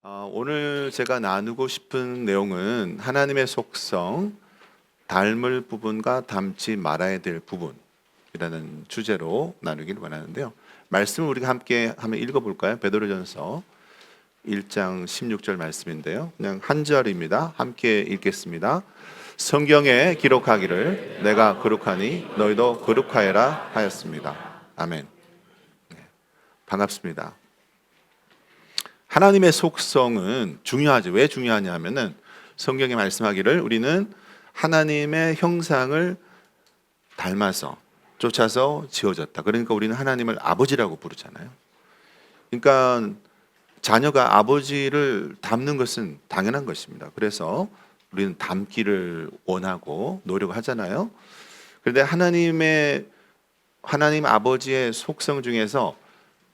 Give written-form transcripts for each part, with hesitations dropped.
오늘 제가 나누고 싶은 내용은 하나님의 속성, 닮을 부분과 닮지 말아야 될 부분이라는 주제로 나누기를 원하는데요. 말씀을 우리가 함께 한번 읽어볼까요? 베드로전서 1장 16절 말씀인데요. 그냥 한 절입니다. 함께 읽겠습니다. 성경에 기록하기를 내가 거룩하니 너희도 거룩하여라 하였습니다. 아멘. 반갑습니다. 하나님의 속성은 중요하죠. 왜 중요하냐 하면은 성경에 말씀하기를 우리는 하나님의 형상을 닮아서 쫓아서 지어졌다. 그러니까 우리는 하나님을 아버지라고 부르잖아요. 그러니까 자녀가 아버지를 닮는 것은 당연한 것입니다. 그래서 우리는 닮기를 원하고 노력하잖아요. 그런데 하나님 아버지의 속성 중에서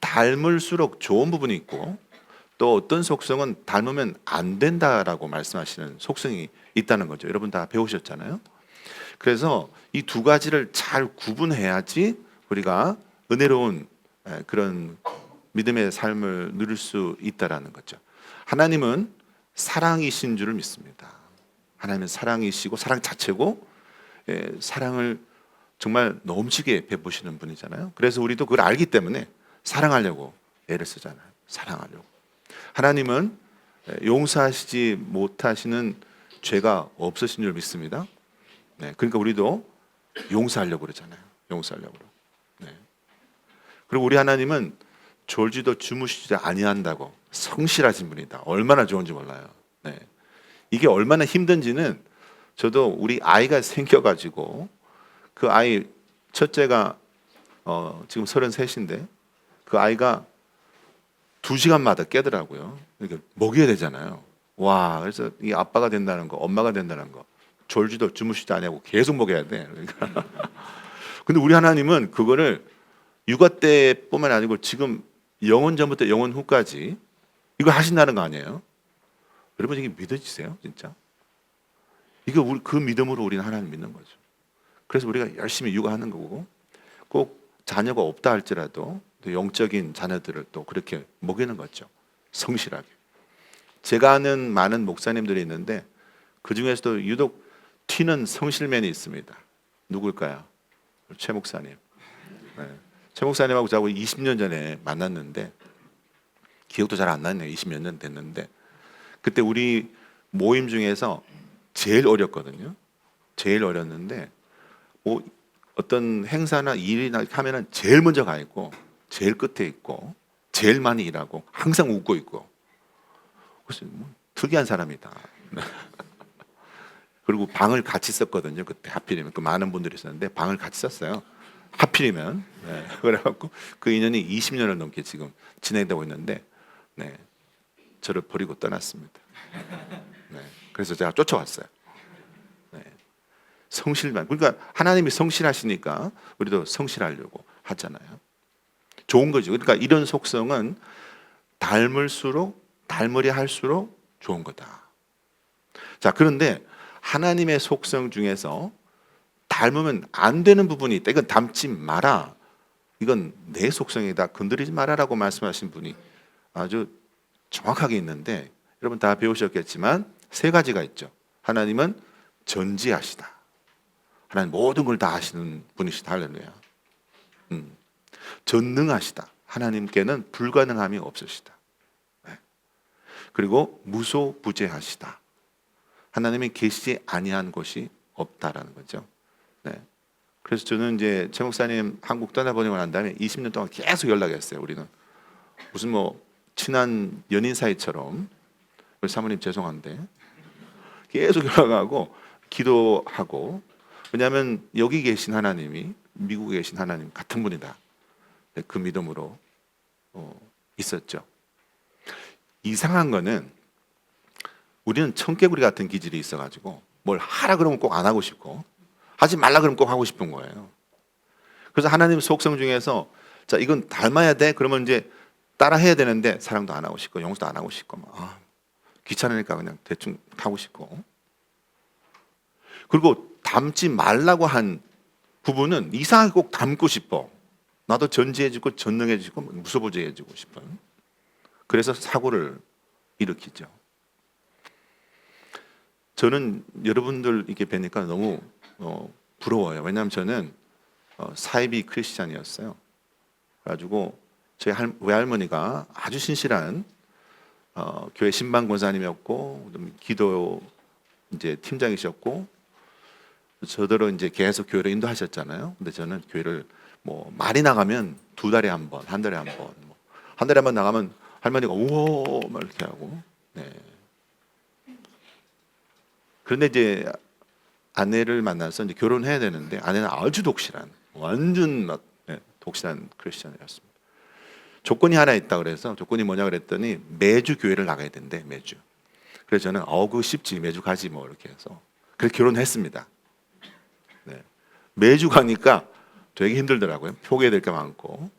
닮을수록 좋은 부분이 있고 또 어떤 속성은 닮으면 안 된다라고 말씀하시는 속성이 있다는 거죠. 여러분 다 배우셨잖아요. 그래서 이 두 가지를 잘 구분해야지 우리가 은혜로운 그런 믿음의 삶을 누릴 수 있다라는 거죠. 하나님은 사랑이신 줄을 믿습니다. 하나님은 사랑이시고 사랑 자체고 사랑을 정말 넘치게 베푸시는 분이잖아요. 그래서 우리도 그걸 알기 때문에 사랑하려고 애를 쓰잖아요. 사랑하려고. 하나님은 용서하시지 못하시는 죄가 없으신 줄 믿습니다. 그러니까 우리도 용서하려고 그러잖아요. 용서하려고. 그리고 우리 하나님은 졸지도 주무시지 아니한다고 성실하신 분이다. 얼마나 좋은지 몰라요. 이게 얼마나 힘든지는 저도 우리 아이가 생겨가지고 그 아이 첫째가 지금 33인데 그 아이가 2시간마다 깨더라고요. 그러니까 먹여야 되잖아요. 와, 그래서 이 아빠가 된다는 거, 엄마가 된다는 거, 졸지도 주무시지 않냐고 계속 먹여야 돼. 그러니까. 근데 우리 하나님은 그거를 육아 때뿐만 아니고 지금 영원 전부터 영원 후까지 이거 하신다는 거 아니에요? 여러분 이게 믿어지세요, 진짜? 이게 그 믿음으로 우리는 하나님 믿는 거죠. 그래서 우리가 열심히 육아하는 거고, 꼭 자녀가 없다 할지라도 영적인 자녀들을 또 그렇게 먹이는 거죠. 성실하게. 제가 아는 많은 목사님들이 있는데 그 중에서도 유독 튀는 성실맨이 있습니다. 누굴까요? 최 목사님. 최 목사님하고 저하고 20년 전에 만났는데 기억도 잘 안 나네요. 20몇 년 됐는데 그때 우리 모임 중에서 제일 어렸거든요. 제일 어렸는데 뭐 어떤 행사나 일이나 하면은 제일 먼저 가 있고 제일 끝에 있고 제일 많이 일하고 항상 웃고 있고 그래서 뭐 특이한 사람이다. 그리고 방을 같이 썼거든요. 그때 하필이면 그 많은 분들이 있었는데 방을 같이 썼어요. 하필이면 그래갖고 그 인연이 20년을 넘게 지금 진행되고 있는데 저를 버리고 떠났습니다. 그래서 제가 쫓아왔어요. 성실만. 그러니까 하나님이 성실하시니까 우리도 성실하려고 하잖아요. 좋은 거죠. 그러니까 이런 속성은 닮으려 할수록 좋은 거다. 자, 그런데 하나님의 속성 중에서 닮으면 안 되는 부분이 있다. 이건 닮지 마라. 이건 내 속성이다. 건드리지 마라라고 말씀하신 분이 아주 정확하게 있는데 여러분 다 배우셨겠지만 3가지가 있죠. 하나님은 전지하시다. 하나님 모든 걸 다 아시는 분이시다. 할렐루야. 전능하시다. 하나님께는 불가능함이 없으시다. 그리고 무소부재하시다. 하나님이 계시지 아니한 것이 없다라는 거죠. 그래서 저는 이제 최 목사님 한국 떠나보내고 난 다음에 20년 동안 계속 연락했어요. 우리는 무슨 뭐 친한 연인 사이처럼 우리 사모님 죄송한데 계속 연락하고 기도하고 왜냐하면 여기 계신 하나님이 미국에 계신 하나님 같은 분이다. 그 믿음으로 있었죠. 이상한 거는 우리는 청개구리 같은 기질이 있어가지고 뭘 하라 그러면 꼭 안 하고 싶고 하지 말라 그러면 꼭 하고 싶은 거예요. 그래서 하나님 속성 중에서 자 이건 닮아야 돼. 그러면 이제 따라 해야 되는데 사랑도 안 하고 싶고 용서도 안 하고 싶고 귀찮으니까 그냥 대충 하고 싶고 그리고 닮지 말라고 한 부분은 이상하게 꼭 닮고 싶어. 나도 전지해지고 전능해지고 무소부재해지고 싶은. 그래서 사고를 일으키죠. 저는 여러분들 이렇게 뵈니까 너무 부러워요. 왜냐하면 저는 사이비 크리스찬이었어요. 그래가지고 저희 외할머니가 아주 신실한 교회 신방 권사님이었고 기도 이제 팀장이셨고 저더러 이제 계속 교회를 인도하셨잖아요. 근데 저는 교회를 뭐 말이 나가면 2달에 한 번, 한 달에 한 번, 한 달에 한 번 나가면 할머니가 우와 막 이렇게 하고. 네. 그런데 이제 아내를 만나서 이제 결혼해야 되는데 아내는 아주 독실한 완전 막 독실한 크리스천이었습니다. 조건이 하나 있다 그래서 조건이 뭐냐 그랬더니 매주 교회를 나가야 된대 매주. 그래서 저는 그거 쉽지 매주 가지 뭐 이렇게 해서 그래서 결혼했습니다. 네. 매주 가니까 되게 힘들더라고요. 포기해야 될 게 많고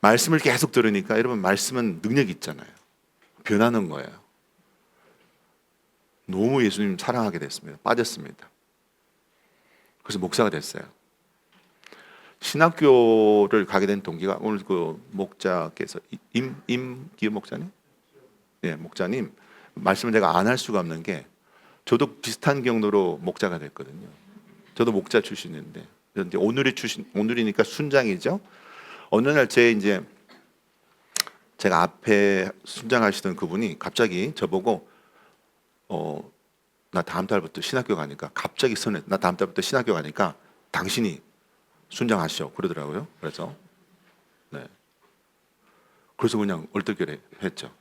말씀을 계속 들으니까 여러분 말씀은 능력이 있잖아요. 변하는 거예요. 너무 예수님 사랑하게 됐습니다. 빠졌습니다. 그래서 목사가 됐어요. 신학교를 가게 된 동기가 오늘 그 목자께서 임기현 목사님, 예, 목사님 말씀을 제가 안 할 수가 없는 게 저도 비슷한 경로로 목자가 됐거든요. 저도 목자 출신인데 이제 오늘이니까 순장이죠. 어느 날 제가 앞에 순장하시던 그분이 갑자기 저보고 나 다음 달부터 신학교 가니까 갑자기 나 다음 달부터 신학교 가니까 당신이 순장하시오 그러더라고요. 그래서 그냥 얼떨결에 했죠.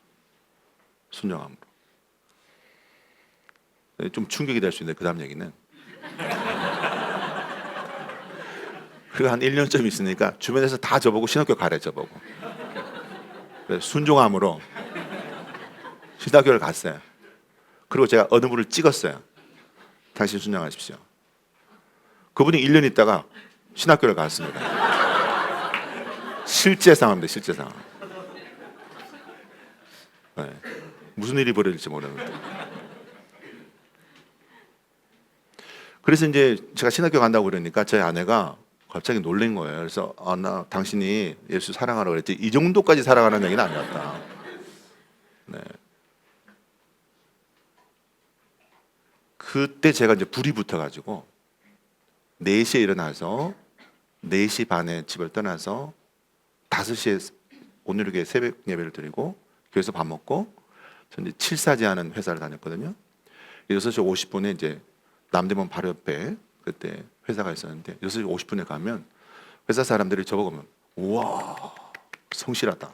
순장함으로. 좀 충격이 될 수 있는데 그 다음 얘기는 그리고 한 1년쯤 있으니까 주변에서 다 저보고 신학교 가래 저보고. 그래서 순종함으로 신학교를 갔어요. 그리고 제가 어느 분을 찍었어요. 당신 순장하십시오. 그분이 1년 있다가 신학교를 갔습니다. 실제 상황입니다. 실제 상황. 네. 무슨 일이 벌어질지 모르는데. 그래서 이제 제가 신학교 간다고 그러니까 저희 아내가 갑자기 놀란 거예요. 그래서 나 당신이 예수 사랑하라고 그랬지 이 정도까지 사랑하는 얘기는 아니었다. 네. 그때 제가 이제 불이 붙어가지고 4시에 일어나서 4시 반에 집을 떠나서 5시에 오늘에게 새벽 예배를 드리고 교회에서 밥 먹고 저는 칠사지하는 회사를 다녔거든요. 6시 50분에 이제 남대문 바로 옆에 그때 회사가 있었는데 6시 50분에 가면 회사 사람들이 저보고 보면 우와 성실하다.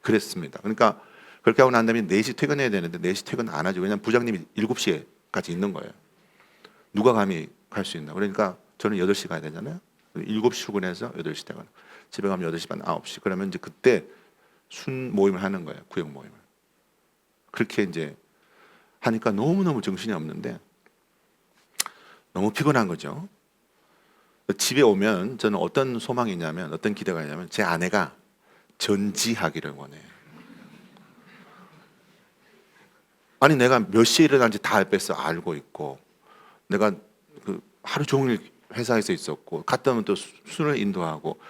그랬습니다. 그러니까 그렇게 하고 난 다음에 4시 퇴근해야 되는데 4시 퇴근 안 하죠. 왜냐하면 부장님이 7시에까지 있는 거예요. 누가 감히 갈 수 있나. 그러니까 저는 8시 가야 되잖아요. 7시 출근해서 8시 퇴근. 집에 가면 8시 반, 9시. 그러면 이제 그때 순 모임을 하는 거예요. 구역 모임을. 그렇게 이제 하니까 너무너무 정신이 없는데 너무 피곤한 거죠. 집에 오면 저는 어떤 소망이 있냐면 어떤 기대가 있냐면 제 아내가 전지하기를 원해요. 아니 내가 몇 시에 일어나는지 다 뺏어 알고 있고 내가 그 하루 종일 회사에서 있었고 갔다 오면 또 술을 인도하고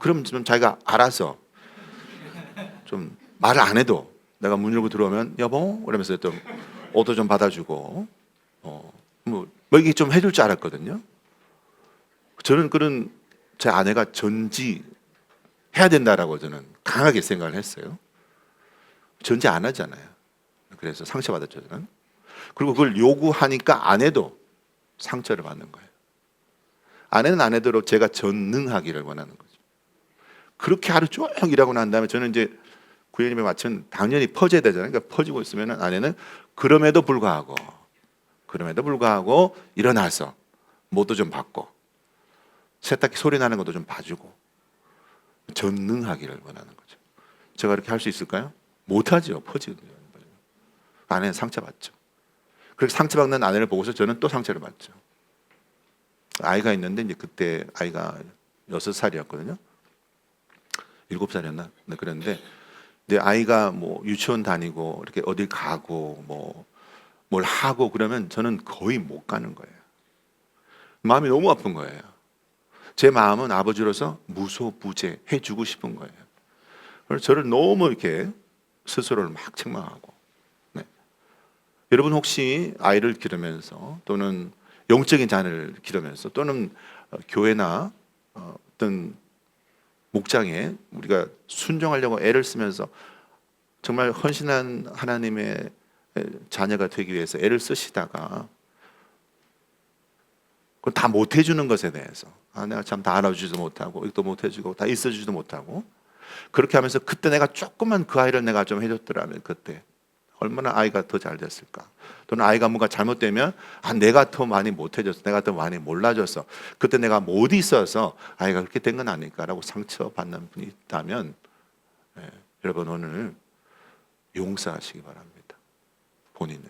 그럼 좀 자기가 알아서 좀 말을 안 해도 내가 문 열고 들어오면 여보 그러면서 또 옷도 좀 받아주고 뭐 이게 좀 해줄 줄 알았거든요. 저는 그런 제 아내가 전지해야 된다라고 저는 강하게 생각을 했어요. 전지 안 하잖아요. 그래서 상처받았죠 저는. 그리고 그걸 요구하니까 안 해도 상처를 받는 거예요. 아내는 아내대로 제가 전능하기를 원하는 거죠. 그렇게 하루 종일 일하고 난 다음에 저는 이제 구현님에 맞춘 당연히 퍼져야 되잖아요. 그러니까 퍼지고 있으면 아내는 그럼에도 불구하고 일어나서 뭐도 좀 받고 세탁기 소리 나는 것도 좀 봐주고 전능하기를 원하는 거죠. 제가 그렇게 할 수 있을까요? 못하죠. 퍼지거든요. 아내는 상처받죠. 그렇게 상처받는 아내를 보고서 저는 또 상처를 받죠. 아이가 있는데 이제 그때 아이가 6살이었거든요. 7살이었나? 네, 그랬는데 내 아이가 뭐 유치원 다니고 이렇게 어딜 가고 뭐 뭘 하고 그러면 저는 거의 못 가는 거예요. 마음이 너무 아픈 거예요. 제 마음은 아버지로서 무소부재 해주고 싶은 거예요. 그래서 저를 너무 이렇게 스스로를 막 책망하고. 네. 여러분 혹시 아이를 기르면서 또는 영적인 자녀를 기르면서 또는 교회나 어떤 목장에 우리가 순종하려고 애를 쓰면서 정말 헌신한 하나님의 자녀가 되기 위해서 애를 쓰시다가 그걸 다 못해주는 것에 대해서 내가 참 다 알아주지도 못하고 이것도 못해주고 다 있어주지도 못하고 그렇게 하면서 그때 내가 조금만 그 아이를 내가 좀 해줬더라면 그때 얼마나 아이가 더 잘 됐을까. 또는 아이가 뭔가 잘못되면 내가 더 많이 못해줬어, 내가 더 많이 몰라줬어, 그때 내가 못 있어서 아이가 그렇게 된 건 아닐까라고 상처받는 분이 있다면 여러분 오늘 용서하시기 바랍니다. 본인을.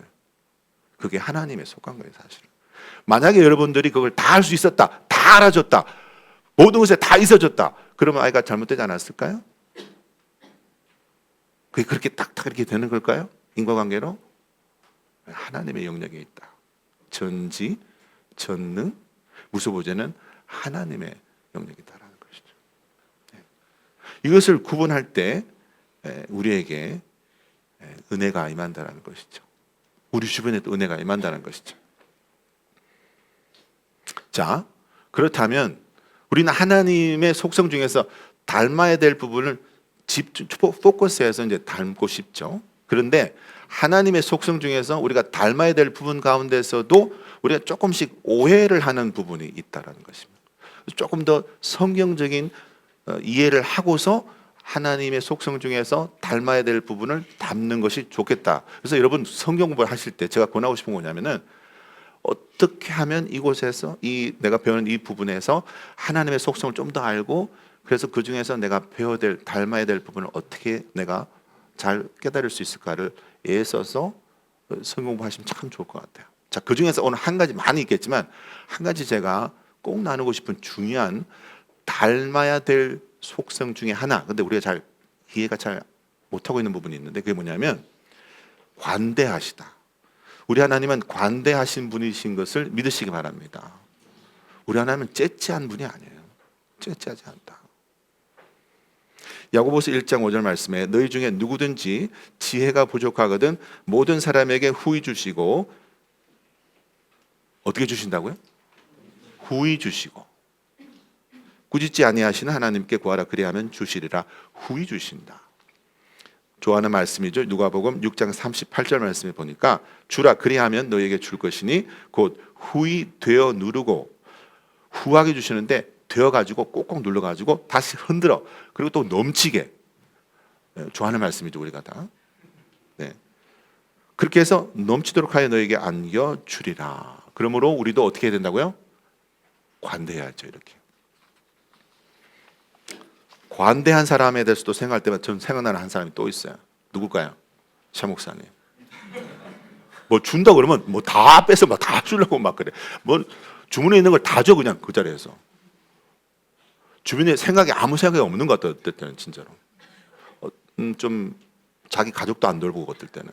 그게 하나님에 속한 거예요 사실은. 만약에 여러분들이 그걸 다 할 수 있었다, 다 알아줬다, 모든 것에 다 있어줬다, 그러면 아이가 잘못되지 않았을까요? 그게 그렇게 딱딱 이렇게 되는 걸까요? 인과관계로? 하나님의 영역에 있다. 전지, 전능, 무소부재는 하나님의 영역에 있다라는 것이죠. 이것을 구분할 때 우리에게 은혜가 임한다는 것이죠. 우리 주변에도 은혜가 임한다는 것이죠. 자, 그렇다면 우리는 하나님의 속성 중에서 닮아야 될 부분을 포커스해서 이제 닮고 싶죠. 그런데 하나님의 속성 중에서 우리가 닮아야 될 부분 가운데서도 우리가 조금씩 오해를 하는 부분이 있다는 것입니다. 조금 더 성경적인 이해를 하고서 하나님의 속성 중에서 닮아야 될 부분을 담는 것이 좋겠다. 그래서 여러분 성경 공부를 하실 때 제가 권하고 싶은 건 뭐냐면은 어떻게 하면 이곳에서 내가 배우는 이 부분에서 하나님의 속성을 좀 더 알고 그래서 그 중에서 내가 닮아야 될 부분을 어떻게 내가 잘 깨달을 수 있을까를 애써서 성경 공부하시면 참 좋을 것 같아요. 자, 그 중에서 오늘 한 가지 많이 있겠지만 한 가지 제가 꼭 나누고 싶은 중요한 닮아야 될 속성 중에 하나. 근데 우리가 이해가 잘 못하고 있는 부분이 있는데 그게 뭐냐면 관대하시다. 우리 하나님은 관대하신 분이신 것을 믿으시기 바랍니다. 우리 하나님은 째째한 분이 아니에요. 째째하지 않다. 야고보서 1장 5절 말씀에 너희 중에 누구든지 지혜가 부족하거든 모든 사람에게 후히 주시고 어떻게 주신다고요? 후히 주시고 꾸짖지 아니하시는 하나님께 구하라 그리하면 주시리라. 후히 주신다. 좋아하는 말씀이죠. 누가복음 6장 38절 말씀에 보니까 주라 그리하면 너희에게 줄 것이니 곧 후히 되어 누르고 후하게 주시는데 되어가지고 꼭꼭 눌러가지고 다시 흔들어 그리고 또 넘치게. 좋아하는 말씀이죠 우리가 다. 네. 그렇게 해서 넘치도록 하여 너에게 안겨주리라. 그러므로 우리도 어떻게 해야 된다고요? 관대해야죠. 이렇게 관대한 사람에 대해서도 생각할 때마다 저는 생각나는 한 사람이 또 있어요. 누굴까요? 샤 목사님. 뭐 준다 그러면 뭐 다 뺏어 막 다 주려고 막 그래. 뭐 주문에 있는 걸 다 줘 그냥 그 자리에서. 주변에 아무 생각이 없는 것 같아요. 어떨 때는 진짜로. 좀 자기 가족도 안 돌보고 어떨 때는.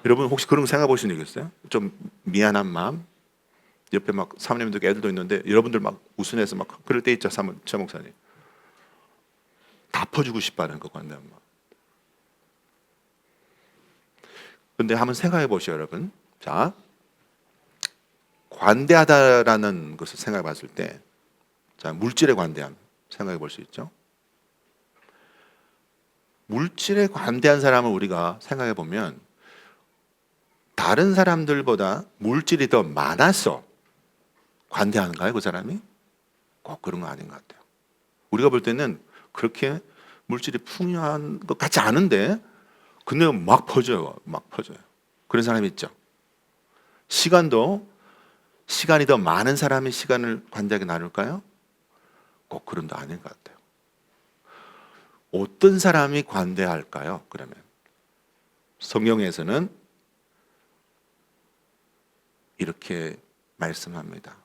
여러분 혹시 그런 거 생각해 보신 적 있어요? 좀 미안한 마음. 옆에 막 사모님들 애들도 있는데 여러분들 막 우스워서 막 그럴 때 있죠. 샤 목사님. 다 퍼주고 싶어하는 것 같네요. 근데 한번 생각해 보시죠, 여러분. 자, 관대하다라는 것을 생각해 봤을 때, 자, 물질에 관대함 생각해 볼 수 있죠. 물질에 관대한 사람을 우리가 생각해 보면 다른 사람들보다 물질이 더 많아서 관대한가요, 그 사람이? 꼭 그런 거 아닌 것 같아요. 우리가 볼 때는 그렇게 물질이 풍요한 것 같지 않은데 근데 막 퍼져요. 막 퍼져요. 그런 사람이 있죠. 시간이 더 많은 사람이 시간을 관대하게 나눌까요? 꼭 그런 거 아닌 것 같아요. 어떤 사람이 관대할까요? 그러면 성경에서는 이렇게 말씀합니다.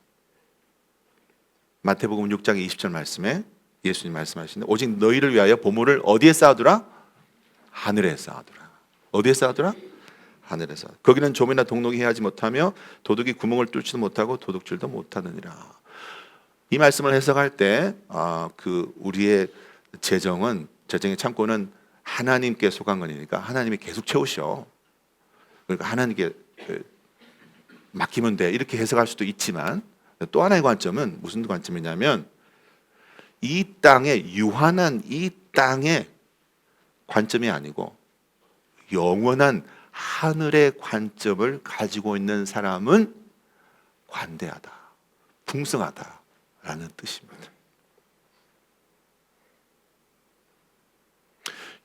마태복음 6장 20절 말씀에 예수님 말씀하시는데 오직 너희를 위하여 보물을 어디에 쌓아두라? 하늘에 쌓아두라. 어디에 쌓아두라? 하늘에 쌓아두라. 거기는 좀이나 동록이 해하지 못하며 도둑이 구멍을 뚫지도 못하고 도둑질도 못하느니라. 이 말씀을 해석할 때 우리의 재정의 창고는 하나님께 속한 거니까 하나님이 계속 채우셔. 그러니까 하나님께 맡기면 돼. 이렇게 해석할 수도 있지만 또 하나의 관점은 무슨 관점이냐면 이 땅의 유한한 이 땅의 관점이 아니고 영원한 하늘의 관점을 가지고 있는 사람은 관대하다, 풍성하다라는 뜻입니다.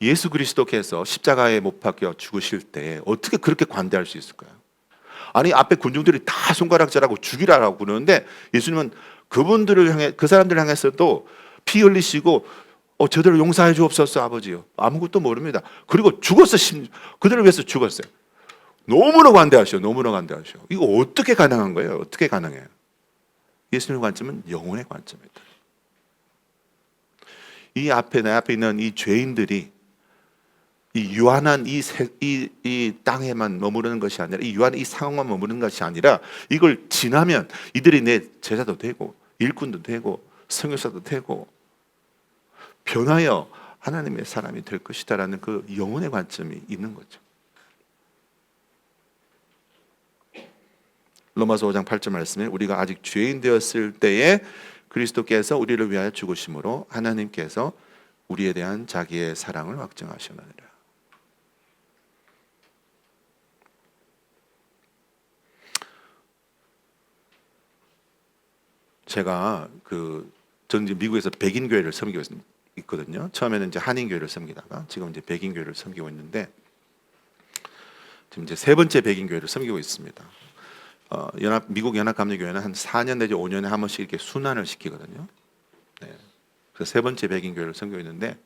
예수 그리스도께서 십자가에 못 박혀 죽으실 때 어떻게 그렇게 관대할 수 있을까요? 아니 앞에 군중들이 다 손가락질하고 죽이라고 그러는데 예수님은 그분들을 향해 그 사람들을 향해서도 피 흘리시고 저들을 용서해 주옵소서 아버지요. 아무것도 모릅니다. 그리고 죽었어. 그들을 위해서 죽었어요. 너무나 관대하셔. 너무나 관대하셔. 이거 어떻게 가능한 거예요? 어떻게 가능해요? 예수님의 관점은 영혼의 관점입니다. 이 앞에 내 앞에 있는 이 죄인들이 이 유한한 이 땅에만 머무르는 것이 아니라 이 유한한 이 상황만 머무르는 것이 아니라 이걸 지나면 이들이 내 제자도 되고 일꾼도 되고 성교사도 되고 변하여 하나님의 사람이 될 것이다라는 그 영혼의 관점이 있는 거죠. 로마서 5장 8절 말씀에 우리가 아직 죄인 되었을 때에 그리스도께서 우리를 위하여 죽으심으로 하나님께서 우리에 대한 자기의 사랑을 확증하셨느니라. 제가 저는 이제 미국에서 백인 교회를 섬기고 있거든요. 처음에는 이제 한인 교회를 섬기다가 지금 이제 백인 교회를 섬기고 있는데 지금 이제 세 번째 백인 교회를 섬기고 있습니다. 미국 연합감리교회는 한 4년 내지 5년에 한 번씩 이렇게 순환을 시키거든요. 네. 그래서 세 번째 백인 교회를 섬기고 있는데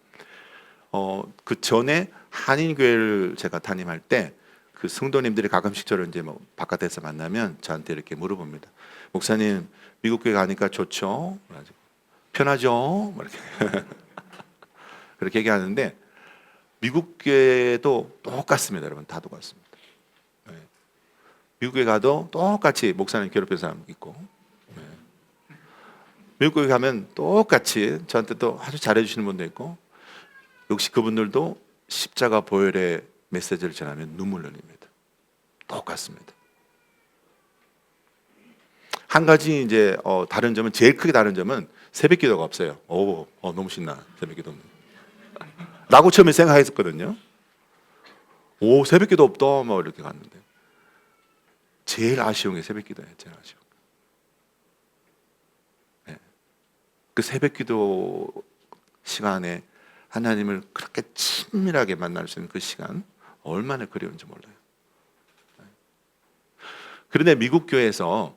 그 전에 한인 교회를 제가 담임할 때 그 성도님들이 가끔씩 저를 이제 뭐 바깥에서 만나면 저한테 이렇게 물어봅니다. 목사님 미국 교회 가니까 좋죠? 편하죠? 뭐 이렇게 그렇게 얘기하는데 미국 교회도 똑같습니다, 여러분. 다 똑같습니다. 네. 미국 교회 가도 똑같이 목사님 괴롭히는 사람 있고, 네. 미국 교회 가면 똑같이 저한테 또 아주 잘해주시는 분도 있고, 역시 그분들도 십자가 보혈의 메시지를 전하면 눈물 흘립니다. 똑같습니다. 한 가지 이제 다른 점은 제일 크게 다른 점은 새벽기도가 없어요. 너무 신나 새벽기도 없는. 라고 처음에 생각했었거든요. 새벽기도 없다 뭐 이렇게 갔는데 제일 아쉬운 게 새벽기도예요. 제일 아쉬운. 네. 그 새벽기도 시간에 하나님을 그렇게 친밀하게 만날 수 있는 그 시간 얼마나 그리운지 몰라요. 그런데 미국 교회에서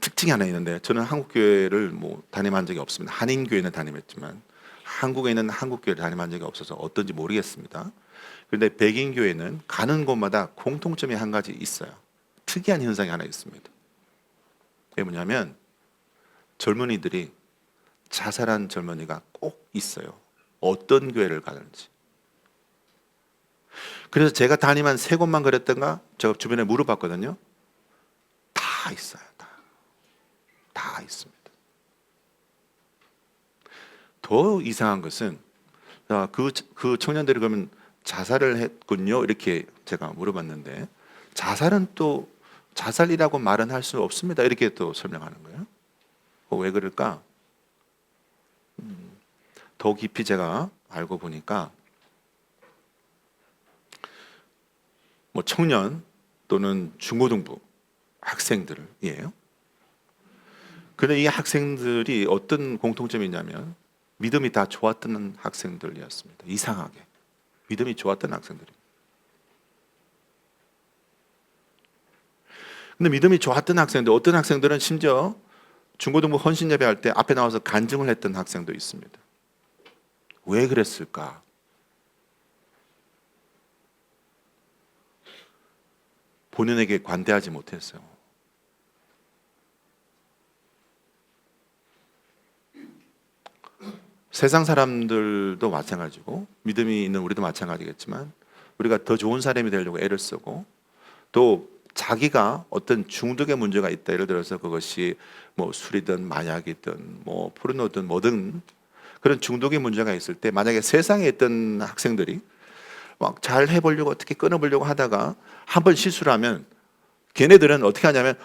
특징이 하나 있는데 저는 한국 교회를 뭐 담임한 적이 없습니다. 한인 교회는 담임했지만 한국에 있는 한국 교회를 담임한 적이 없어서 어떤지 모르겠습니다. 그런데 백인 교회는 가는 곳마다 공통점이 한 가지 있어요. 특이한 현상이 하나 있습니다. 그게 뭐냐면 젊은이들이 자살한 젊은이가 꼭 있어요. 어떤 교회를 가든지. 그래서 제가 담임한 세 곳만 그랬던가 제가 주변에 물어봤거든요. 다 있어요. 다 있습니다. 더 이상한 것은 그 청년들이 그러면 자살을 했군요. 이렇게 제가 물어봤는데 자살은 또 자살이라고 말은 할 수 없습니다. 이렇게 또 설명하는 거예요. 왜 그럴까? 더 깊이 제가 알고 보니까 뭐 청년 또는 중고등부 학생들이에요. 그런데 이 학생들이 어떤 공통점이 있냐면 믿음이 다 좋았던 학생들이었습니다. 이상하게 믿음이 좋았던 학생들입니다. 근데 믿음이 좋았던 학생들, 어떤 학생들은 심지어 중고등부 헌신 예배할 때 앞에 나와서 간증을 했던 학생도 있습니다. 왜 그랬을까? 본인에게 관대하지 못했어요. 세상 사람들도 마찬가지고 믿음이 있는 우리도 마찬가지겠지만 우리가 더 좋은 사람이 되려고 애를 쓰고 또 자기가 어떤 중독의 문제가 있다. 예를 들어서 그것이 뭐 술이든 마약이든 뭐 포르노든 뭐든 그런 중독의 문제가 있을 때 만약에 세상에 있던 학생들이 막 잘 해보려고 어떻게 끊어보려고 하다가 한 번 실수를 하면 걔네들은 어떻게 하냐면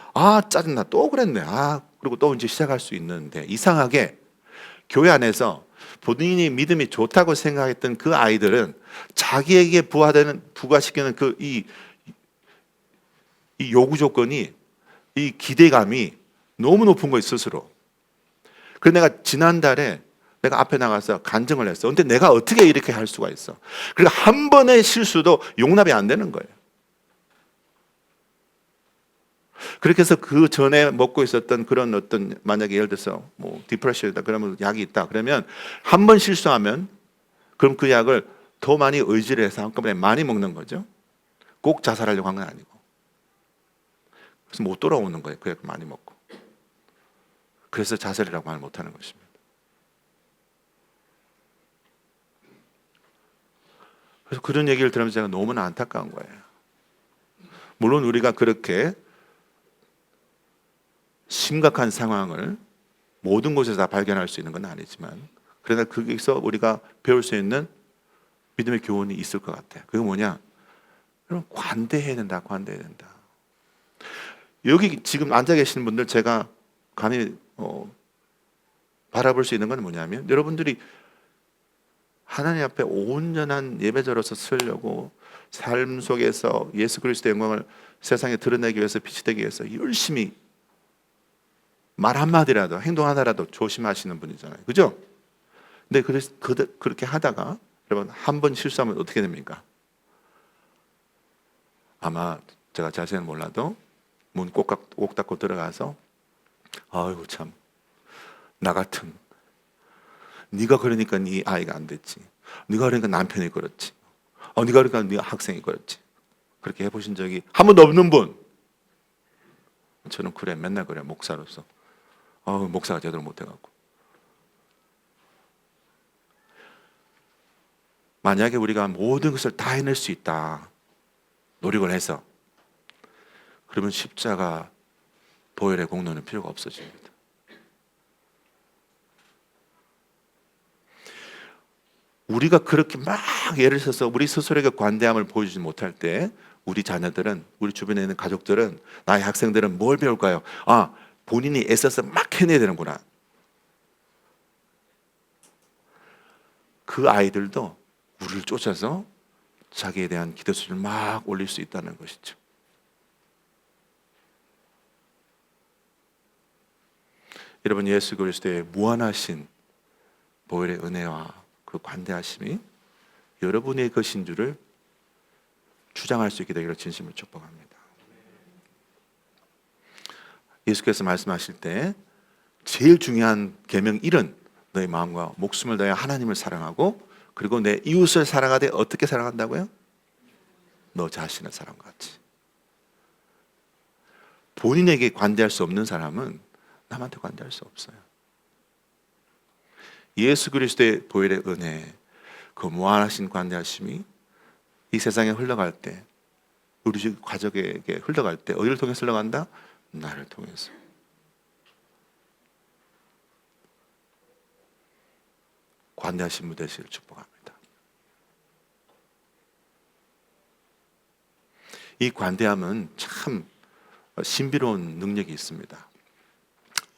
짜증나 또 그랬네 그리고 또 이제 시작할 수 있는데 이상하게 교회 안에서 본인이 믿음이 좋다고 생각했던 그 아이들은 자기에게 부과시키는 이 요구 조건이 이 기대감이 너무 높은 거예요 스스로. 그래서 내가 지난달에 내가 앞에 나가서 간증을 했어. 근데 내가 어떻게 이렇게 할 수가 있어? 그러니까 한 번의 실수도 용납이 안 되는 거예요. 그렇게 해서 그 전에 먹고 있었던 그런 어떤 만약에 예를 들어서 뭐 디프레션이다 그러면 약이 있다 그러면 한 번 실수하면 그럼 그 약을 더 많이 의지를 해서 한꺼번에 많이 먹는 거죠. 꼭 자살하려고 한 건 아니고. 그래서 못 돌아오는 거예요. 그 약을 많이 먹고. 그래서 자살이라고 말 못하는 것입니다. 그래서 그런 얘기를 들으면서 제가 너무나 안타까운 거예요. 물론 우리가 그렇게 심각한 상황을 모든 곳에서 다 발견할 수 있는 건 아니지만 그러나 거기서 우리가 배울 수 있는 믿음의 교훈이 있을 것 같아요. 그게 뭐냐? 여러분 관대해야 된다. 관대해야 된다. 여기 지금 앉아 계시는 분들 제가 감히 바라볼 수 있는 건 뭐냐면 여러분들이 하나님 앞에 온전한 예배자로서 서려고 삶 속에서 예수 그리스도의 영광을 세상에 드러내기 위해서 빛이 되기 위해서 열심히 말 한마디라도 행동 하나라도 조심하시는 분이잖아요. 그죠? 근데 그렇게 하다가 여러분 한 번 실수하면 어떻게 됩니까? 아마 제가 자세히는 몰라도 문 꼭 닫고 들어가서 아이고 참 나 같은 네가 그러니까 네 아이가 안 됐지. 네가 그러니까 남편이 그렇지. 네가 그러니까 네 학생이 그렇지. 그렇게 해보신 적이 한 번도 없는 분? 저는 그래 맨날 그래 목사로서 목사가 제대로 못해갖고 만약에 우리가 모든 것을 다 해낼 수 있다 노력을 해서 그러면 십자가 보혈의 공로는 필요가 없어집니다. 우리가 그렇게 막 예를 들어서 우리 스스로에게 관대함을 보여주지 못할 때 우리 자녀들은 우리 주변에 있는 가족들은 나의 학생들은 뭘 배울까요? 본인이 애써서 막 해내야 되는구나. 그 아이들도 우리를 쫓아서 자기에 대한 기도 수준을 막 올릴 수 있다는 것이죠. 여러분 예수 그리스도의 무한하신 보혈의 은혜와 그 관대하심이 여러분의 것인 줄을 주장할 수 있게 되기를 진심으로 축복합니다. 예수께서 말씀하실 때 제일 중요한 계명 1은 너의 마음과 목숨을 다하여 하나님을 사랑하고 그리고 내 이웃을 사랑하되 어떻게 사랑한다고요? 너 자신을 사랑과 같이. 본인에게 관대할 수 없는 사람은 남한테 관대할 수 없어요. 예수 그리스도의 보혈의 은혜, 그 무한하신 관대하심이 이 세상에 흘러갈 때 우리 집 가족에게 흘러갈 때 어디를 통해서 흘러간다? 나를 통해서. 관대하신 분 되시기를 축복합니다. 이 관대함은 참 신비로운 능력이 있습니다.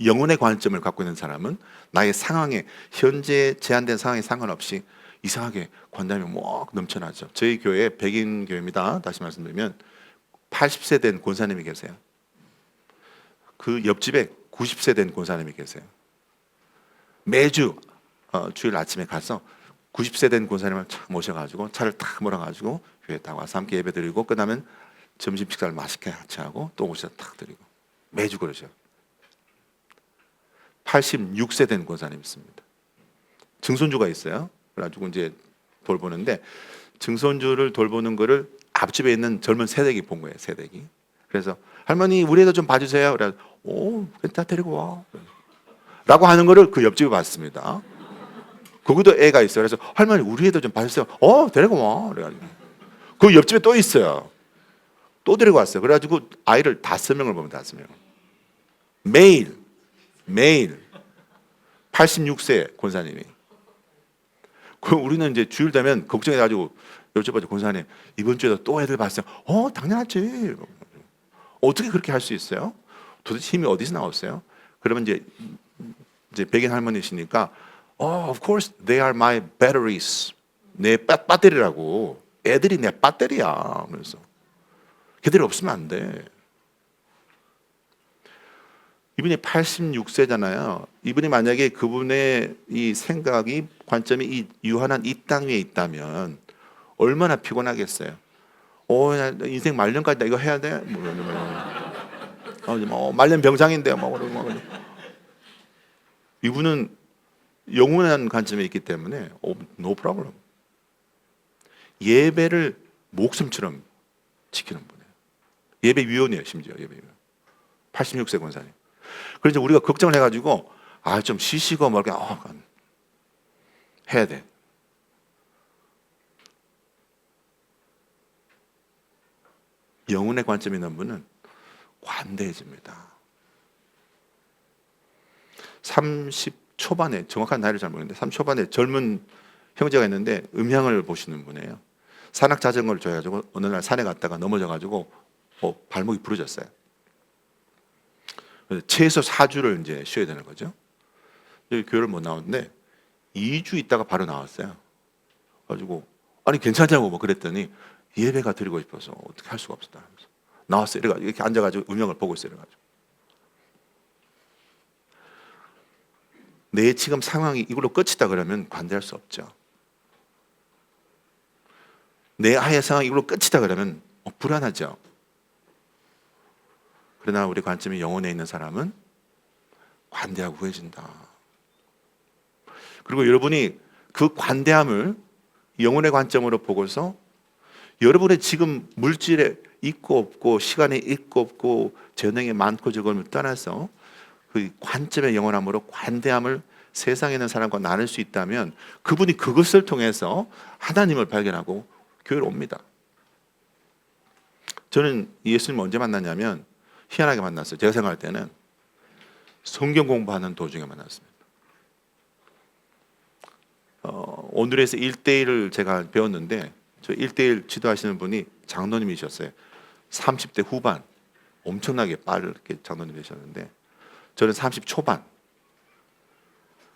영혼의 관점을 갖고 있는 사람은 나의 상황에 현재 제한된 상황에 상관없이 이상하게 관대함이 막 넘쳐나죠. 저희 교회 백인 교회입니다. 다시 말씀드리면 80세 된 권사님이 계세요. 그 옆집에 90세 된 권사님이 계세요. 매주 주일 아침에 가서 90세 된 권사님을 탁 모셔가지고 차를 탁 몰아가지고 교회 딱 와서 함께 예배 드리고 끝나면 점심 식사를 맛있게 같이 하고 또 모셔서 탁 드리고 매주 그러죠. 86세 된 권사님 있습니다. 증손주가 있어요. 그래가지고 이제 돌보는데 증손주를 돌보는 거를 앞집에 있는 젊은 새댁이 본 거예요. 새댁이. 그래서 할머니 우리 애도 좀 봐주세요. 그래서 다 데리고 와. 라고 하는 거를 그 옆집에 봤습니다. 거기도 애가 있어요. 그래서 할머니 우리 애도 좀 봐주세요. 데리고 와. 그래가지고 그 옆집에 또 있어요. 또 데리고 왔어요. 그래가지고 아이를 5명을 보면 5명. 매일 86세 권사님이 그 우리는 이제 주일 되면 걱정해가지고 여쭤봐죠. 권사님, 이번 주에도 또 애들 봤어요? 당연하지. 어떻게 그렇게 할 수 있어요? 도대체 힘이 어디서 나왔어요? 그러면 이제 백인 할머니시니까 of course they are my batteries. 내 배터리라고. 애들이 내 배터리야. 그래서 걔들이 없으면 안 돼. 이분이 86세잖아요. 이분이 만약에 그분의 이 생각이 관점이 이 유한한 이 땅 위에 있다면 얼마나 피곤하겠어요. 나 인생 말년까지 나 이거 해야 돼? 말년 병장인데 이분은 영원한 관점에 있기 때문에 no problem. 예배를 목숨처럼 지키는 분이에요. 예배 위원이에요, 심지어 예배 위원. 86세 권사님. 그래서 우리가 걱정을 해가지고 좀 쉬시고 뭐 이렇게 해야 돼. 영혼의 관점이 있는 분은 관대해집니다. 30 초반에, 정확한 나이를 잘 모르겠는데 30 초반에 젊은 형제가 있는데 음향을 보시는 분이에요. 산악 자전거를 줘가지고 어느 날 산에 갔다가 넘어져가지고 발목이 부러졌어요. 최소 4주를 이제 쉬어야 되는 거죠. 교회를 못 나왔는데 2주 있다가 바로 나왔어요. 가지고 아니 괜찮냐고 뭐 그랬더니 예배가 드리고 싶어서 어떻게 할 수가 없었다. 나왔어요. 이래가지고 이렇게 앉아가지고 음향을 보고 있어요. 이래가지고 내 지금 상황이 이걸로 끝이다 그러면 관대할 수 없죠. 내 아이의 상황이 이걸로 끝이다 그러면 불안하죠. 그러나 우리 관점이 영혼에 있는 사람은 관대하고 구해진다. 그리고 여러분이 그 관대함을 영혼의 관점으로 보고서 여러분의 지금 물질에 있고 없고 시간에 있고 없고 재능이 많고 적음을 떠나서 그 관점의 영원함으로 관대함을 세상에 있는 사람과 나눌 수 있다면 그분이 그것을 통해서 하나님을 발견하고 교회로 옵니다. 저는 예수님을 언제 만났냐면 희한하게 만났어요. 제가 생각할 때는 성경 공부하는 도중에 만났습니다. 오늘에서 1대1을 제가 배웠는데 저 1대1 지도하시는 분이 장로님이셨어요. 30대 후반 엄청나게 빠르게 장로님이셨는데 저는 30 초반.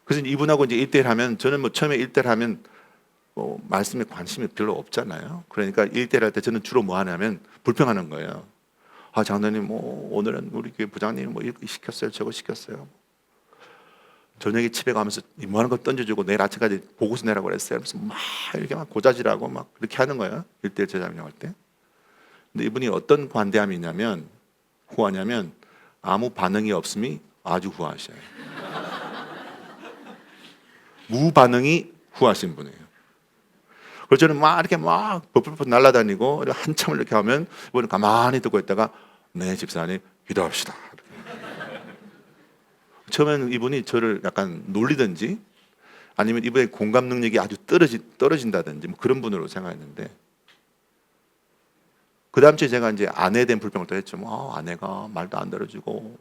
그래서 이분하고 이제 1대1 하면 저는 뭐 처음에 1대1 하면 말씀에 관심이 별로 없잖아요. 그러니까 1대1 할 때 저는 주로 뭐 하냐면 불평하는 거예요. 장로님 오늘은 우리 교회 부장님 이거 시켰어요, 저거 시켰어요. 저녁에 집에 가면서 이만한 거 던져주고 내일 아침까지 보고서 내라고 그랬어요. 그래서 막 이렇게 막 고자질하고 막 그렇게 하는 거예요. 1대1 제자명할 때. 근데 이분이 어떤 관대함이 있냐면 후하냐면 아무 반응이 없음이 아주 후하셔요. 무반응이 후하신 분이에요. 그래서 저는 막 이렇게 막 버플버플 날아다니고 한참을 이렇게 하면 이분은 가만히 듣고 있다가 네 집사님 기도합시다. 처음에는 이분이 저를 약간 놀리든지 아니면 이분의 공감 능력이 아주 떨어진다든지 뭐 그런 분으로 생각했는데 그 다음 주에 제가 이제 아내에 대한 불평을 또 했죠. 아내가 말도 안 들어주고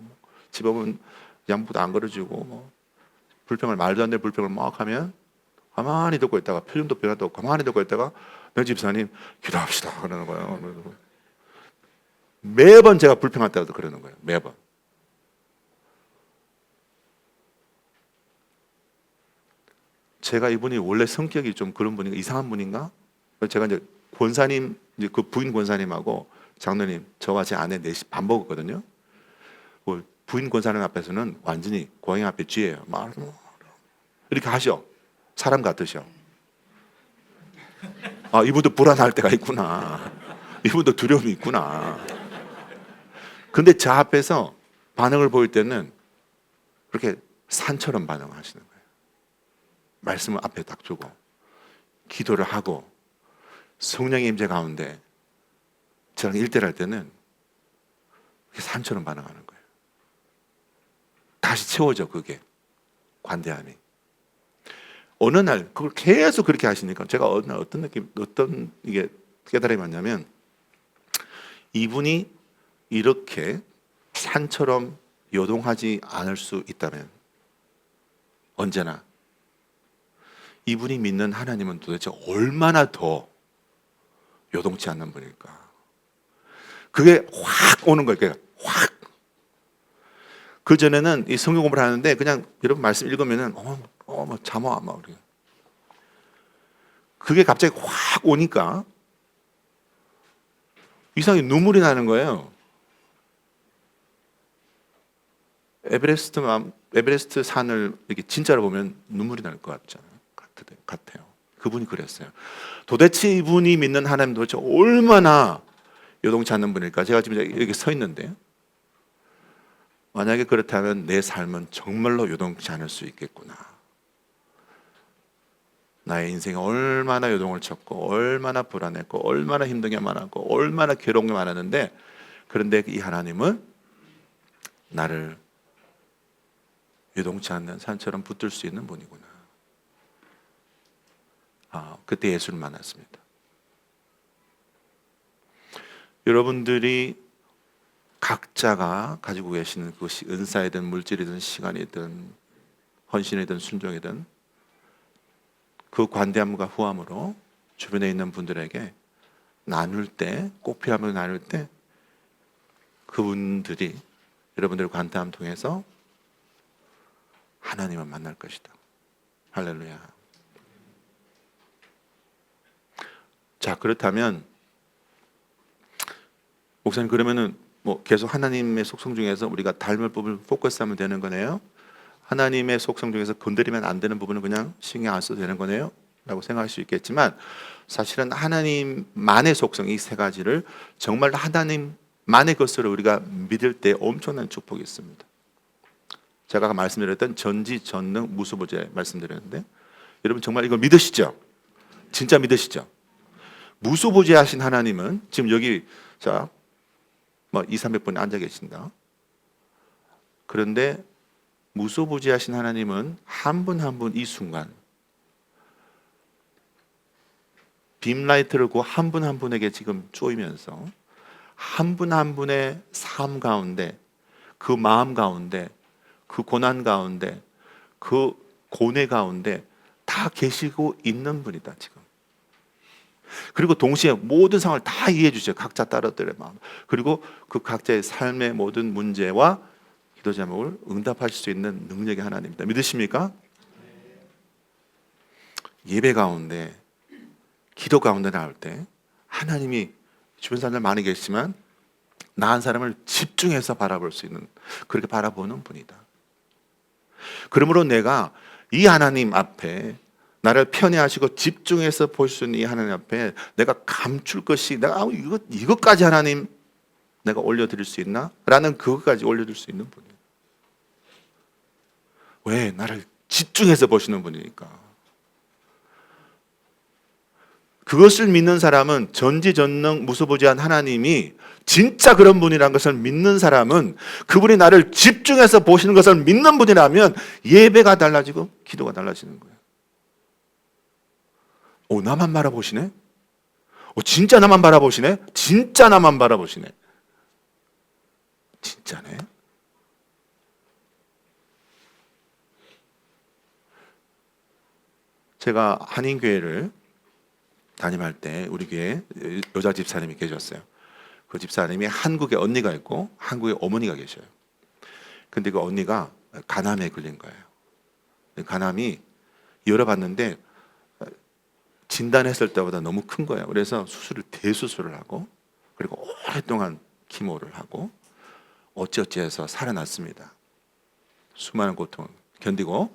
집에 오면 양보도 안 걸어주고 불평을 말도 안 되는 불평을 막 하면 가만히 듣고 있다가 표정도 변화도 없고 가만히 듣고 있다가 내 집사님 기도합시다 그러는 거예요. 매번 제가 불평할 때도 그러는 거예요. 매번. 제가 이분이 원래 성격이 좀 그런 분인가 이상한 분인가? 제가 이제 권사님 이제 그 부인 권사님하고 장로님 저와 제 아내 넷이 밥 먹었거든요. 부인 권사님 앞에서는 완전히 고양이 앞에 쥐예요. 막 이렇게 하셔. 사람 같으셔. 이분도 불안할 때가 있구나. 이분도 두려움이 있구나. 근데 저 앞에서 반응을 보일 때는 그렇게 산처럼 반응하시는 거예요. 말씀을 앞에 딱 두고 기도를 하고 성령의 임재 가운데 저랑 일대를 할 때는 산처럼 반응하는 거예요. 다시 채워져 그게 관대함이. 어느 날 그걸 계속 그렇게 하시니까 제가 어느 날 어떤 이게 깨달음이 왔냐면 이분이 이렇게 산처럼 요동하지 않을 수 있다면 언제나 이분이 믿는 하나님은 도대체 얼마나 더 요동치 않는 분일까? 그게 확 오는 거예요. 그게 확. 그 전에는 이 성경 공부를 하는데 그냥 여러분 말씀 읽으면은 뭐 잠아 막 우리. 그게 갑자기 확 오니까 이상하게 눈물이 나는 거예요. 에베레스트 산을 이렇게 진짜로 보면 눈물이 날 것 같아요. 그분이 그랬어요. 도대체 이분이 믿는 하나님 도대체 얼마나 요동치 않는 분일까? 제가 지금 여기 서 있는데 만약에 그렇다면 내 삶은 정말로 요동치 않을 수 있겠구나. 나의 인생이 얼마나 요동을 쳤고 얼마나 불안했고 얼마나 힘든 게 많았고 얼마나 괴로운 게 많았는데 그런데 이 하나님은 나를 요동치 않는 산처럼 붙들 수 있는 분이구나. 그때 예수를 만났습니다. 여러분들이 각자가 가지고 계시는 그것이 은사이든 물질이든 시간이든 헌신이든 순종이든 그 관대함과 후함으로 주변에 있는 분들에게 나눌 때, 꼭 필요하면 나눌 때 그분들이 여러분들의 관대함 통해서 하나님을 만날 것이다. 할렐루야. 자, 그렇다면 목사님 그러면은 뭐 계속 하나님의 속성 중에서 우리가 닮을 부분을 포커스하면 되는 거네요. 하나님의 속성 중에서 건드리면 안 되는 부분은 그냥 신경 안 써도 되는 거네요 라고 생각할 수 있겠지만 사실은 하나님만의 속성 이 세 가지를 정말 하나님만의 것으로 우리가 믿을 때 엄청난 축복이 있습니다. 제가 아까 말씀드렸던 전지전능 무수보좌 말씀드렸는데 여러분 정말 이걸 믿으시죠? 진짜 믿으시죠? 무수보좌하신 하나님은 지금 여기 자 뭐 200~300분이 앉아 계신다. 그런데 무소부지하신 하나님은 한 분 한 분 이 순간 빔라이트를 그 한 분 한 분에게 지금 쪼이면서 한 분 한 분의 삶 가운데 그 마음 가운데 그 고난 가운데 그 고뇌 가운데 다 계시고 있는 분이다 지금. 그리고 동시에 모든 상황을 다 이해해 주세요. 각자 따라들의 마음. 그리고 그 각자의 삶의 모든 문제와 기도 제목을 응답하실 수 있는 능력의 하나님입니다. 믿으십니까? 예배 가운데 기도 가운데 나올 때 하나님이 주변 사람들 많이 계시지만 나 한 사람을 집중해서 바라볼 수 있는 그렇게 바라보는 분이다. 그러므로 내가 이 하나님 앞에 나를 편애하시고 집중해서 볼 수 있는 이 하나님 앞에 내가 감출 것이 내가 이것까지 하나님 내가 올려드릴 수 있나? 라는 그것까지 올려드릴 수 있는 분이에요. 왜? 나를 집중해서 보시는 분이니까. 그것을 믿는 사람은 전지전능 무소부지한 하나님이 진짜 그런 분이라는 것을 믿는 사람은 그분이 나를 집중해서 보시는 것을 믿는 분이라면 예배가 달라지고 기도가 달라지는 거예요. 나만 바라보시네? 진짜 나만 바라보시네? 진짜 나만 바라보시네. 진짜네. 제가 한인교회를 담임할 때 우리 교회에 여자 집사님이 계셨어요. 그 집사님이 한국에 언니가 있고 한국에 어머니가 계셔요. 근데 그 언니가 간암에 걸린 거예요. 간암이 열어봤는데 진단했을 때보다 너무 큰 거예요. 그래서 대수술을 하고 그리고 오랫동안 키모를 하고 어찌어찌해서 살아났습니다. 수많은 고통을 견디고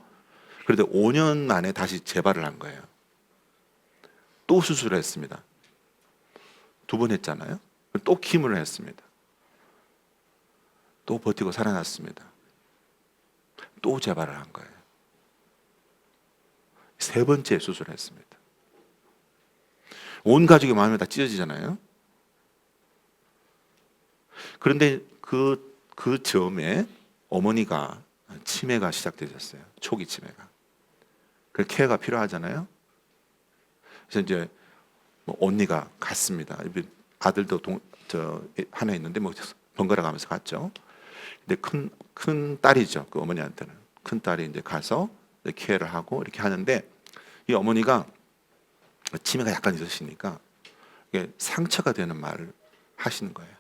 그래도 5년 만에 다시 재발을 한 거예요. 또 수술을 했습니다. 2번 했잖아요. 또 키모를 했습니다. 또 버티고 살아났습니다. 또 재발을 한 거예요. 3번째 수술을 했습니다. 온 가족의 마음이 다 찢어지잖아요. 그런데 그 즈음에 어머니가 치매가 시작되셨어요. 초기 치매가. 그 케어가 필요하잖아요. 그래서 이제 뭐 언니가 갔습니다. 아들도 하나 있는데 뭐 번갈아 가면서 갔죠. 근데 큰 딸이죠. 그 어머니한테는 큰 딸이 이제 가서 케어를 하고 이렇게 하는데 이 어머니가 치매가 약간 있으시니까 이게 상처가 되는 말을 하시는 거예요.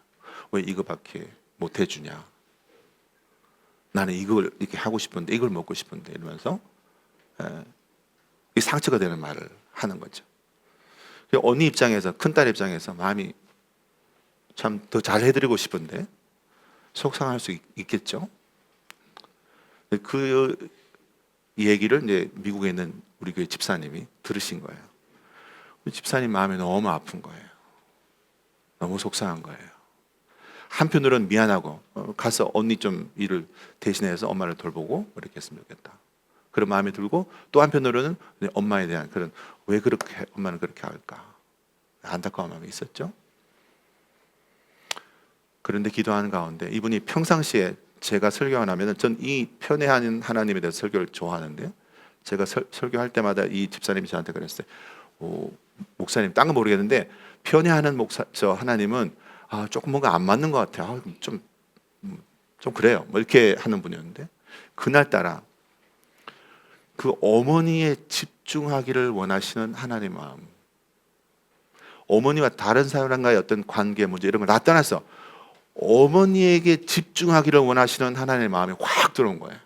왜 이거밖에 못 해주냐? 나는 이걸 이렇게 하고 싶은데, 이걸 먹고 싶은데 이러면서 이 상처가 되는 말을 하는 거죠. 언니 입장에서, 큰딸 입장에서 마음이 참 더 잘해드리고 싶은데 속상할 수 있겠죠. 그 얘기를 이제 미국에 있는 우리 교회 집사님이 들으신 거예요. 집사님 마음이 너무 아픈 거예요. 너무 속상한 거예요. 한편으로는 미안하고 가서 언니 좀 일을 대신해서 엄마를 돌보고 이렇게 했으면 좋겠다, 그런 마음이 들고, 또 한편으로는 엄마에 대한 그런, 왜 그렇게 엄마는 그렇게 할까, 안타까운 마음이 있었죠. 그런데 기도하는 가운데 이분이 평상시에 제가 설교를 하면 전 이 편애하는 하나님에 대해서 설교를 좋아하는데, 제가 설교할 때마다 이 집사님이 저한테 그랬어요. 목사님, 딴 건 모르겠는데 편애하는 하나님은 조금 뭔가 안 맞는 것 같아요. 좀 그래요. 뭐 이렇게 하는 분이었는데, 그날따라 그 어머니에 집중하기를 원하시는 하나님의 마음, 어머니와 다른 사람과의 어떤 관계 문제 이런 걸 다 떠나서 어머니에게 집중하기를 원하시는 하나님의 마음이 확 들어온 거예요.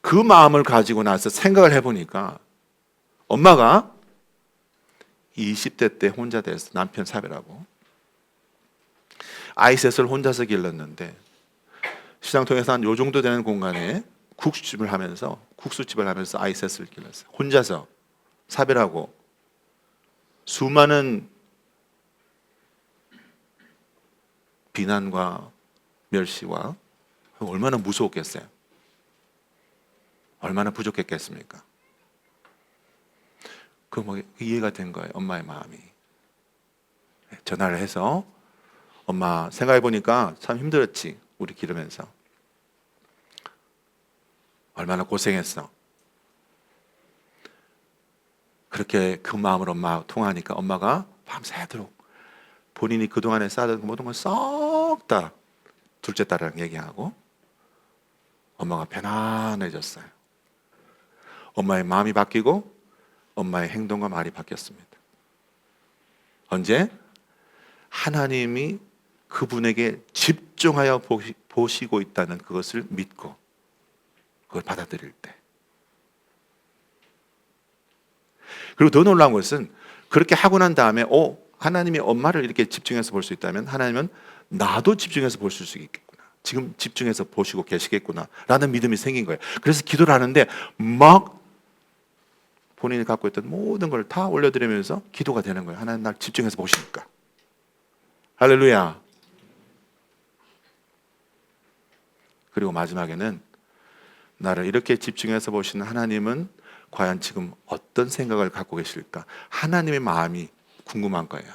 그 마음을 가지고 나서 생각을 해보니까 엄마가 20대 때 혼자 돼서 남편 사별하고 아이 셋을 혼자서 길렀는데, 시장 통해서 한 요 정도 되는 공간에 국수집을 하면서 아이 셋을 길렀어요. 혼자서 사별하고 수많은 비난과 멸시와, 얼마나 무서웠겠어요. 얼마나 부족했겠습니까? 이해가 된 거예요. 엄마의 마음이. 전화를 해서, 엄마 생각해보니까 참 힘들었지, 우리 기르면서. 얼마나 고생했어. 그렇게 그 마음으로 엄마 통화하니까 엄마가 밤새도록 본인이 그동안에 쌓아둔 모든 걸 썩 다 둘째 딸이랑 얘기하고 엄마가 편안해졌어요. 엄마의 마음이 바뀌고 엄마의 행동과 말이 바뀌었습니다. 언제? 하나님이 그분에게 집중하여 보시고 있다는 그것을 믿고 그걸 받아들일 때. 그리고 더 놀라운 것은, 그렇게 하고 난 다음에 하나님이 엄마를 이렇게 집중해서 볼 수 있다면 하나님은 나도 집중해서 볼 수 있겠구나, 지금 집중해서 보시고 계시겠구나 라는 믿음이 생긴 거예요. 그래서 기도를 하는데 막 본인이 갖고 있던 모든 걸 다 올려드리면서 기도가 되는 거예요. 하나님 날 집중해서 보시니까. 할렐루야. 그리고 마지막에는 나를 이렇게 집중해서 보시는 하나님은 과연 지금 어떤 생각을 갖고 계실까? 하나님의 마음이 궁금한 거예요.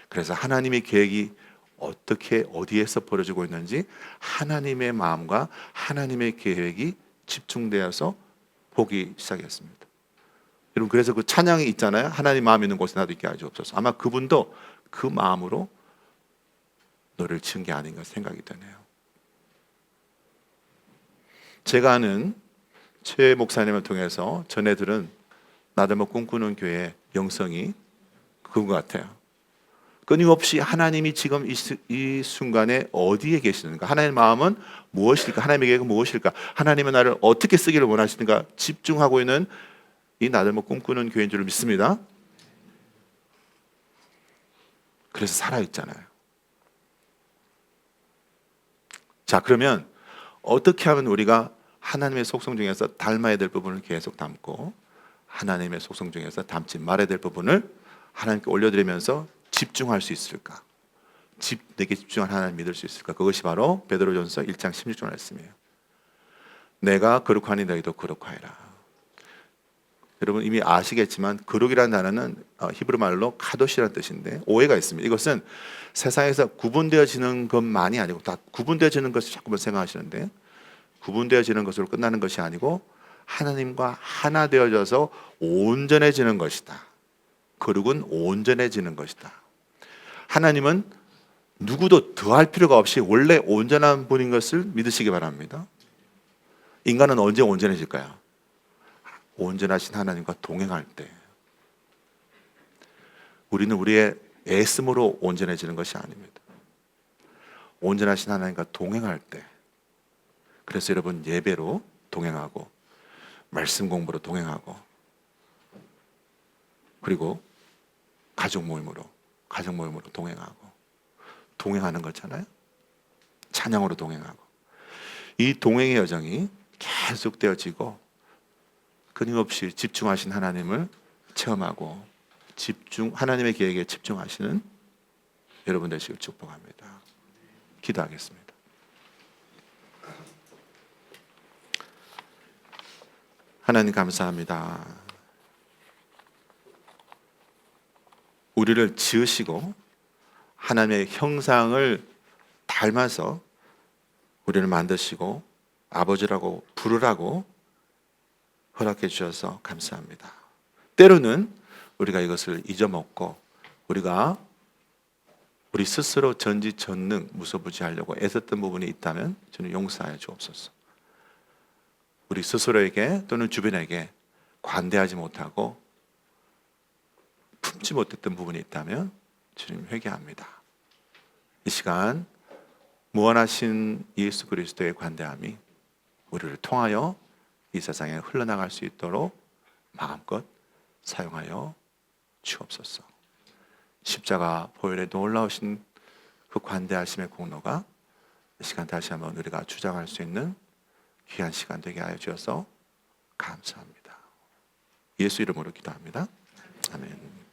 그래서 하나님의 계획이 어떻게 어디에서 벌어지고 있는지 하나님의 마음과 하나님의 계획이 집중되어서 보기 시작했습니다. 여러분, 그래서 그 찬양이 있잖아요. 하나님 마음이 있는 곳에 나도 있게 하지 없어서. 아마 그분도 그 마음으로 노래를 지은 게 아닌가 생각이 되네요. 제가 아는 최 목사님을 통해서 전해들은 나들목 꿈꾸는 교회 영성이 그거 같아요. 끊임없이 하나님이 지금 이 순간에 어디에 계시는가, 하나님의 마음은 무엇일까, 하나님의 계획은 무엇일까, 하나님은 나를 어떻게 쓰기를 원하시는가 집중하고 있는 이 나들목 꿈꾸는 교회인 줄 믿습니다. 그래서 살아있잖아요. 자, 그러면 어떻게 하면 우리가 하나님의 속성 중에서 닮아야 될 부분을 계속 담고 하나님의 속성 중에서 닮지 말아야 될 부분을 하나님께 올려드리면서 집중할 수 있을까? 내게 집중한 하나님 믿을 수 있을까? 그것이 바로 베드로전서 1장 16절 말씀이에요. 내가 거룩하니 너희도 거룩하여라. 여러분 이미 아시겠지만 거룩이라는 단어는 히브리 말로 카도시라는 뜻인데 오해가 있습니다. 이것은 세상에서 구분되어지는 것만이 아니고, 다 구분되어지는 것을 자꾸만 생각하시는데, 구분되어지는 것으로 끝나는 것이 아니고 하나님과 하나 되어져서 온전해지는 것이다. 거룩은 온전해지는 것이다. 하나님은 누구도 더할 필요가 없이 원래 온전한 분인 것을 믿으시기 바랍니다. 인간은 언제 온전해질까요? 온전하신 하나님과 동행할 때. 우리는 우리의 애씀으로 온전해지는 것이 아닙니다. 온전하신 하나님과 동행할 때. 그래서 여러분 예배로 동행하고 말씀 공부로 동행하고 그리고 가족 모임으로 동행하고 동행하는 거잖아요. 찬양으로 동행하고 이 동행의 여정이 계속되어지고 끊임없이 집중하신 하나님을 체험하고 하나님의 계획에 집중하시는 여러분 되시길 축복합니다. 기도하겠습니다. 하나님 감사합니다. 우리를 지으시고 하나님의 형상을 닮아서 우리를 만드시고 아버지라고 부르라고 허락해 주셔서 감사합니다. 때로는 우리가 이것을 잊어먹고 우리가 우리 스스로 전지전능 무소부지하려고 애썼던 부분이 있다면 저는 용서하여 주옵소서. 우리 스스로에게 또는 주변에게 관대하지 못하고 품지 못했던 부분이 있다면 주님 회개합니다. 이 시간 무한하신 예수 그리스도의 관대함이 우리를 통하여 이 세상에 흘러나갈 수 있도록 마음껏 사용하여 주옵소서. 십자가 보혈에 놀라우신 그 관대하심의 공로가 이 시간 다시 한번 우리가 주장할 수 있는 귀한 시간 되게 하여 주셔서 감사합니다. 예수 이름으로 기도합니다. 아멘.